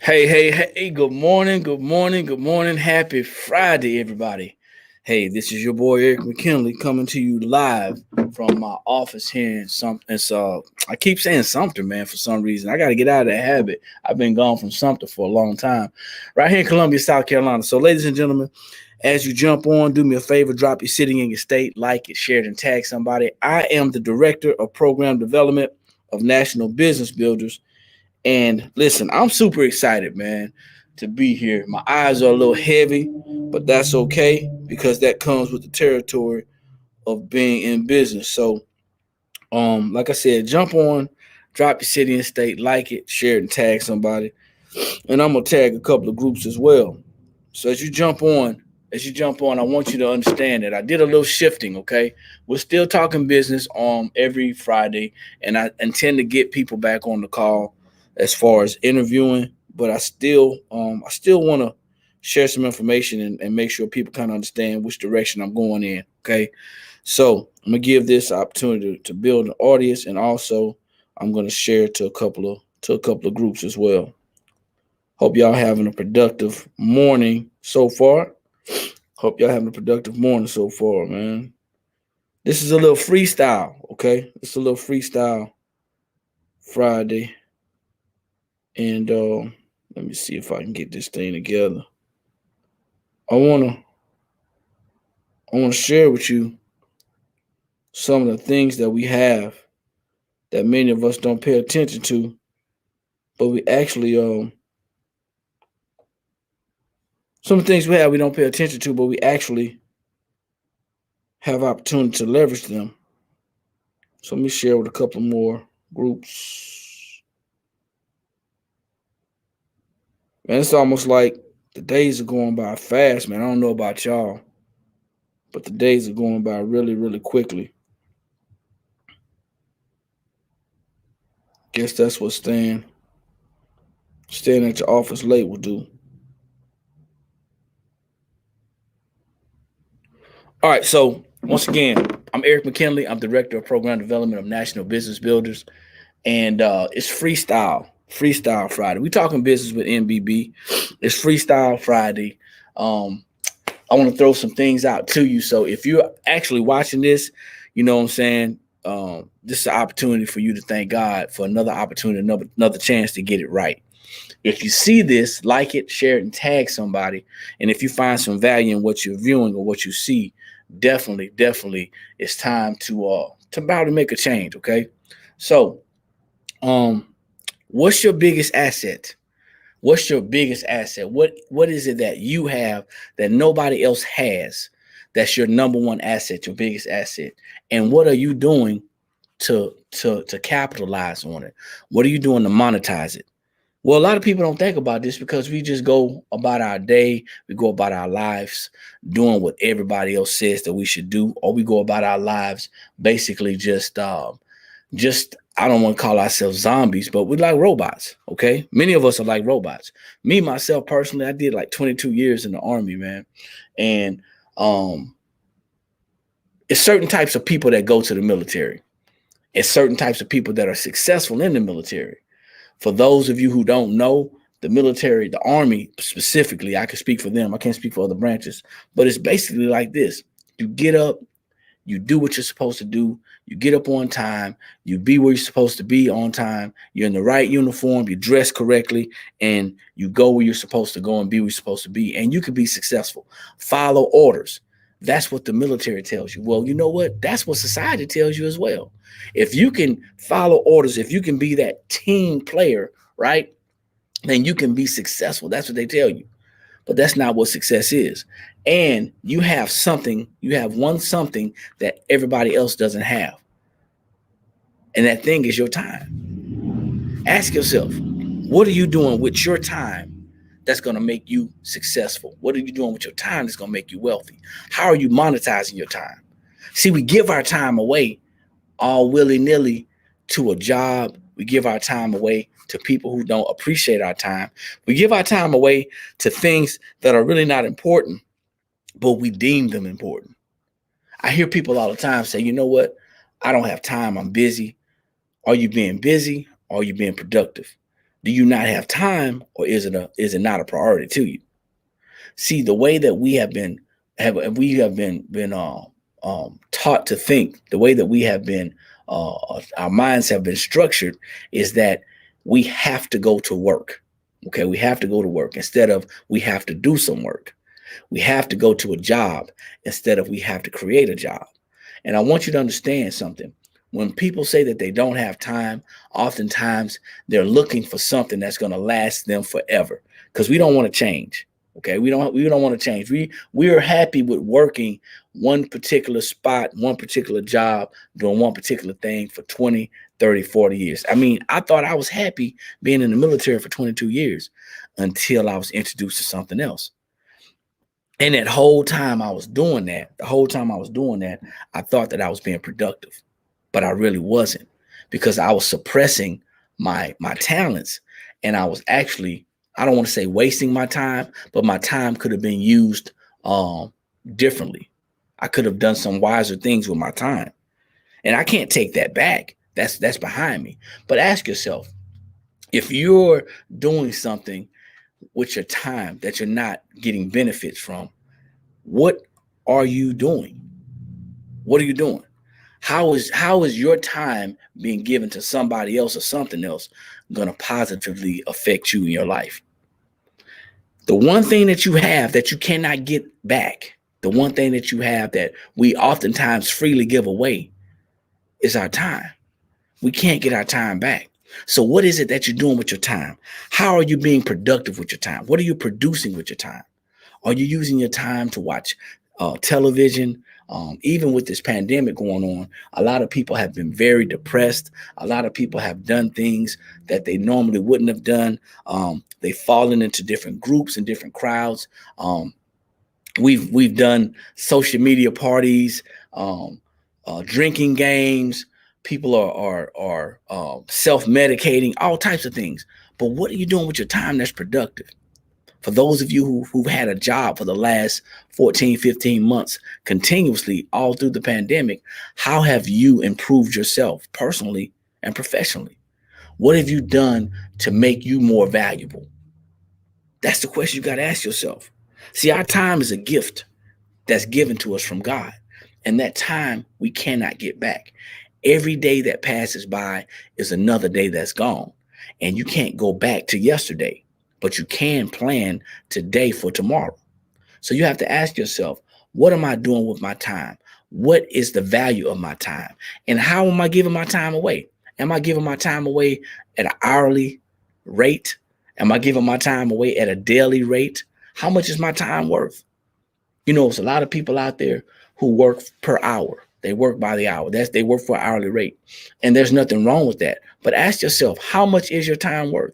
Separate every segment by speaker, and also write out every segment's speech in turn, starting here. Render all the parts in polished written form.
Speaker 1: Hey, good morning, good morning, good morning. Happy Friday, everybody. Hey, this is your boy Eric McKinley coming to you live from my office here in something. So I keep saying Sumter, man, for some reason. I got to get out of that habit. I've been gone from Sumter for a long time. Right here in Columbia, South Carolina. So, ladies and gentlemen, as you jump on, do me a favor, drop your city in your state, like it, share it, and tag somebody. I am the Director of Program Development of National Business Builders. And listen, I'm super excited, man, to be here. My eyes are a little heavy, but that's okay because that comes with the territory of being in business. So, like I said, jump on, drop your city and state, like it, share it, and tag somebody. And I'm gonna tag a couple of groups as well. So as you jump on, I want you to understand that I did a little shifting. Okay, we're still talking business on every Friday, and I intend to get people back on the call as far as interviewing. But I still want to share some information and make sure people kind of understand which direction I'm going in. Okay, so I'm gonna give this opportunity to build an audience, and also I'm gonna share to a couple of groups as well. Hope y'all having a productive morning so far. Hope y'all having a productive morning so far, man. This is a little freestyle, okay? It's a little freestyle Friday, and let me see if I can get this thing together. I wanna I wanna share with you some of the things that we have that many of us don't pay attention to, but we actually some of the things we have we don't pay attention to, but we actually have opportunity to leverage them. So let me share with a couple more groups. Man, it's almost like the days are going by fast, man. I don't know about y'all, but the days are going by really, really quickly. Guess that's what staying at your office late will do. All right, so once again, I'm Eric McKinley. I'm Director of Program Development of National Business Builders, and it's Freestyle Friday. We talking business with NBB. It's Freestyle Friday. Um, I want to throw some things out to you. So if you're actually watching this, you know what I'm saying. This is an opportunity for you to thank God for another opportunity, another chance to get it right. If you see this, like it, share it, and tag somebody. And if you find some value in what you're viewing or what you see, definitely, it's time to about to make a change. Okay, so um, what's your biggest asset? What's your biggest asset? What is it that you have that nobody else has? That's your number one asset, your biggest asset. And what are you doing to capitalize on it? What are you doing to monetize it? Well, a lot of people don't think about this because we just go about our day, we go about our lives doing what everybody else says that we should do, or we go about our lives basically just I don't want to call ourselves zombies, but we're like robots. Okay, many of us are like robots. Me myself personally, I did like 22 years in the army, man, and um, it's certain types of people that go to the military. It's certain types of people that are successful in the military. For those of you who don't know, the military, the army specifically, I can speak for them. I can't speak for other branches, but it's basically like this: you get up, you do what you're supposed to do. You get up on time. You be where you're supposed to be on time. You're in the right uniform. You dress correctly, and you go where you're supposed to go and be where you're supposed to be. And you can be successful. Follow orders. That's what the military tells you. Well, you know what? That's what society tells you as well. If you can follow orders, if you can be that team player, right, then you can be successful. That's what they tell you. But that's not what success is. And you have one something that everybody else doesn't have. And that thing is your time. Ask yourself, what are you doing with your time that's going to make you successful? What are you doing with your time that's going to make you wealthy? How are you monetizing your time? See, we give our time away all willy nilly to a job. We give our time away to people who don't appreciate our time. We give our time away to things that are really not important, but we deem them important. I hear people all the time say, you know what? I don't have time. I'm busy. Are you being busy? Or are you being productive? Do you not have time, or is it not a priority to you? See, the way that we have been taught to think, the way that we have been our minds have been structured, is that we have to go to work. Okay, we have to go to work instead of we have to do some work. We have to go to a job instead of we have to create a job. And I want you to understand something. When people say that they don't have time, oftentimes they're looking for something that's going to last them forever, because we don't want to change. Okay, we don't want to change. We are happy with working one particular spot, one particular job, doing one particular thing for 20, 30, 40 years. I mean, I thought I was happy being in the military for 22 years until I was introduced to something else. And that whole time I was doing that, I thought that I was being productive, but I really wasn't, because I was suppressing my talents, and I was actually, I don't want to say wasting my time, but my time could have been used differently. I could have done some wiser things with my time, and I can't take that back. That's behind me. But ask yourself, if you're doing something with your time that you're not getting benefits from, what are you doing? What are you doing? How is your time being given to somebody else or something else going to positively affect you in your life? The one thing that you have that you cannot get back, the one thing that you have that we oftentimes freely give away, is our time. We can't get our time back. So what is it that you're doing with your time? How are you being productive with your time? What are you producing with your time? Are you using your time to watch television? Even with this pandemic going on, a lot of people have been very depressed. A lot of people have done things that they normally wouldn't have done. They've fallen into different groups and different crowds. We've done social media parties, drinking games. People are self-medicating, all types of things. But what are you doing with your time that's productive? For those of you who've had a job for the last 14, 15 months continuously all through the pandemic, how have you improved yourself personally and professionally? What have you done to make you more valuable? That's the question you got to ask yourself. See, our time is a gift that's given to us from God, and that time we cannot get back. Every day that passes by is another day that's gone, and you can't go back to yesterday, but you can plan today for tomorrow. So you have to ask yourself, what am I doing with my time? What is the value of my time? And how am I giving my time away? Am I giving my time away at an hourly rate? Am I giving my time away at a daily rate? How much is my time worth? There's a lot of people out there who work per hour. They work by the hour. They work for an hourly rate. And there's nothing wrong with that. But ask yourself, how much is your time worth?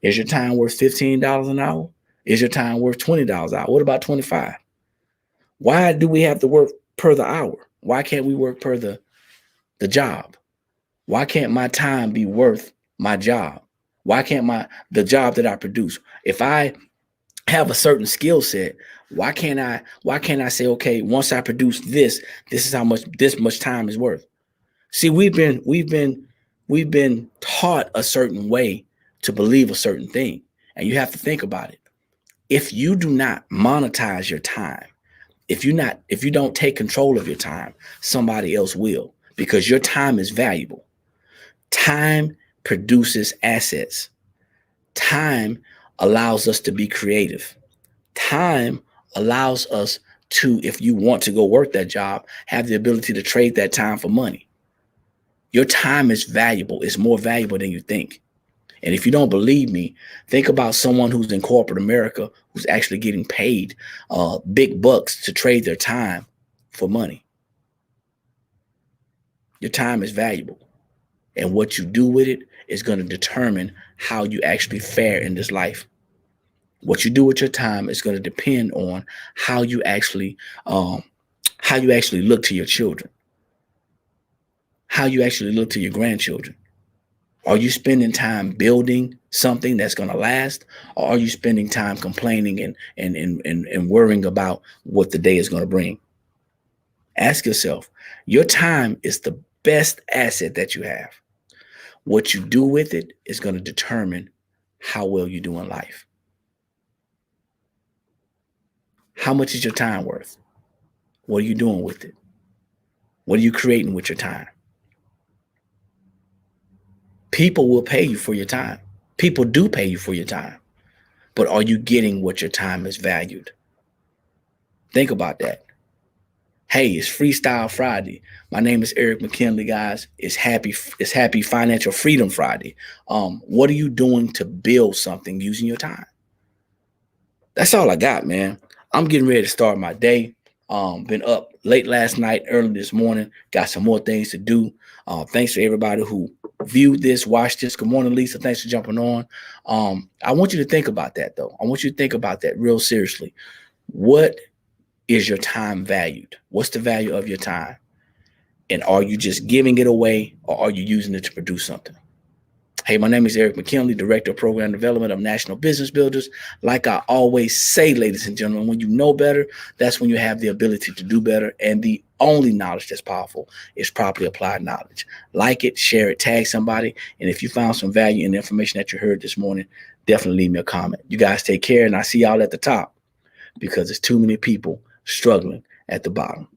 Speaker 1: Is your time worth $15 an hour? Is your time worth $20 an hour? What about 25? Why do we have to work per the hour? Why can't we work per the job? Why can't my time be worth my job? Why can't the job that I produce? If I have a certain skill set, why can't I say, okay, once I produce this, this is how much this much time is worth? See, we've been taught a certain way to believe a certain thing. And you have to think about it. If you do not monetize your time, if you don't take control of your time, somebody else will, because your time is valuable. Time produces assets. Time allows us to be creative. Time allows us to, if you want to go work that job, have the ability to trade that time for money. Your time is valuable. It's more valuable than you think. And if you don't believe me, think about someone who's in corporate America who's actually getting paid big bucks to trade their time for money. Your time is valuable. And what you do with it is going to determine how you actually fare in this life. What you do with your time is going to depend on how you actually look to your children, how you actually look to your grandchildren. Are you spending time building something that's going to last, or are you spending time complaining and worrying about what the day is going to bring? Ask yourself. Your time is the best asset that you have. What you do with it is going to determine how well you do in life. How much is your time worth? What are you doing with it? What are you creating with your time? People will pay you for your time. People do pay you for your time. But are you getting what your time is valued? Think about that. Hey, it's Freestyle Friday. My name is Eric McKinley, guys. It's happy Financial Freedom Friday. What are you doing to build something using your time? That's all I got, man. I'm getting ready to start my day. Been up late last night, early this morning. Got some more things to do. Thanks to everybody who viewed this, watched this. Good morning, Lisa. Thanks for jumping on. I want you to think about that, though. I want you to think about that real seriously. What is your time valued? What's the value of your time? And are you just giving it away, or are you using it to produce something? Hey, my name is Eric McKinley, Director of Program Development of National Business Builders. Like I always say, ladies and gentlemen, when you know better, that's when you have the ability to do better. And the only knowledge that's powerful is properly applied knowledge. Like it, share it, tag somebody. And if you found some value in the information that you heard this morning, definitely leave me a comment. You guys take care, and I see y'all at the top, because there's too many people struggling at the bottom.